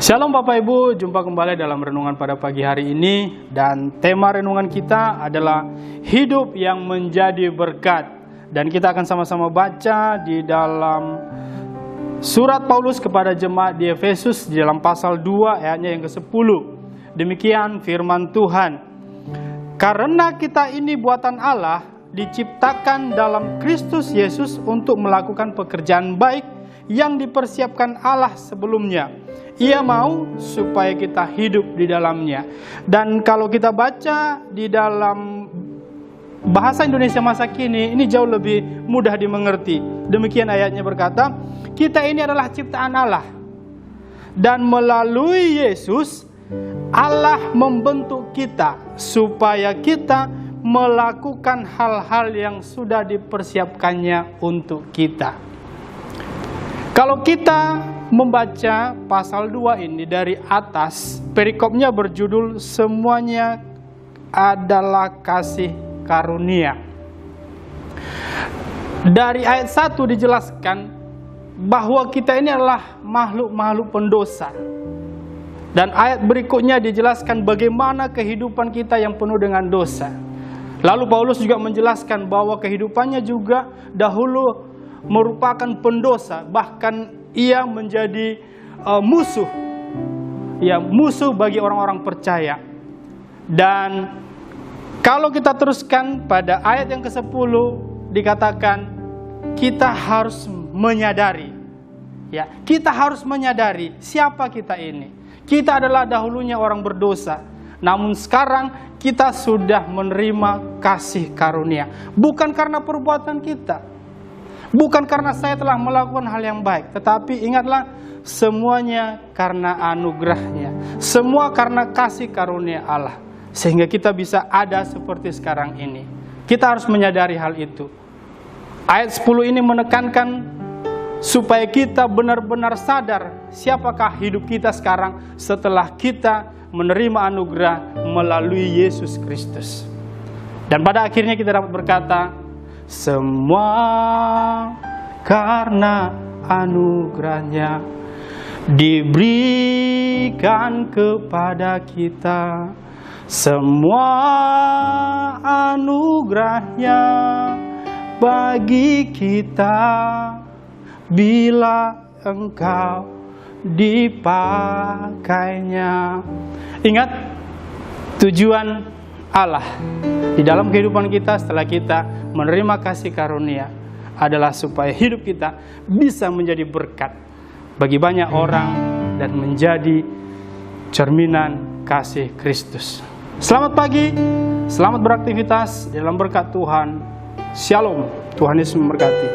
Shalom Bapak Ibu, jumpa kembali dalam renungan pada pagi hari ini. Dan tema renungan kita adalah hidup yang menjadi berkat. Dan kita akan sama-sama baca di dalam surat Paulus kepada jemaat di Efesus di dalam pasal 2 ayatnya yang ke-10. Demikian firman Tuhan. Karena kita ini buatan Allah, diciptakan dalam Kristus Yesus untuk melakukan pekerjaan baik yang dipersiapkan Allah sebelumnya. Ia mau supaya kita hidup di dalamnya. Dan kalau kita baca di dalam bahasa Indonesia masa kini, ini jauh lebih mudah dimengerti. Demikian ayatnya berkata, kita ini adalah ciptaan Allah. Dan melalui Yesus, Allah membentuk kita supaya kita melakukan hal-hal yang sudah dipersiapkannya untuk kita. Kalau kita membaca pasal 2 ini dari atas, perikopnya berjudul semuanya adalah kasih karunia. Dari ayat 1 dijelaskan bahwa kita ini adalah makhluk-makhluk pendosa. Dan ayat berikutnya dijelaskan bagaimana kehidupan kita yang penuh dengan dosa. Lalu Paulus juga menjelaskan bahwa kehidupannya juga dahulu merupakan pendosa, bahkan ia menjadi musuh bagi orang-orang percaya. Dan kalau kita teruskan pada ayat yang ke-10 dikatakan kita harus menyadari, kita harus menyadari siapa kita ini. Kita adalah dahulunya orang berdosa, namun sekarang kita sudah menerima kasih karunia, bukan karena perbuatan kita. Bukan karena saya telah melakukan hal yang baik, tetapi ingatlah semuanya karena anugerahnya. Semua karena kasih karunia Allah. Sehingga kita bisa ada seperti sekarang ini. Kita harus menyadari hal itu. Ayat 10 ini menekankan supaya kita benar-benar sadar siapakah hidup kita sekarang setelah kita menerima anugerah melalui Yesus Kristus. Dan pada akhirnya kita dapat berkata, semua karena anugerahnya diberikan kepada kita. Semua anugerahnya bagi kita bila engkau dipakainya. Ingat tujuan Allah di dalam kehidupan kita setelah kita menerima kasih karunia adalah supaya hidup kita bisa menjadi berkat bagi banyak orang dan menjadi cerminan kasih Kristus. Selamat pagi, selamat beraktivitas dalam berkat Tuhan. Shalom, Tuhan Yesus memberkati.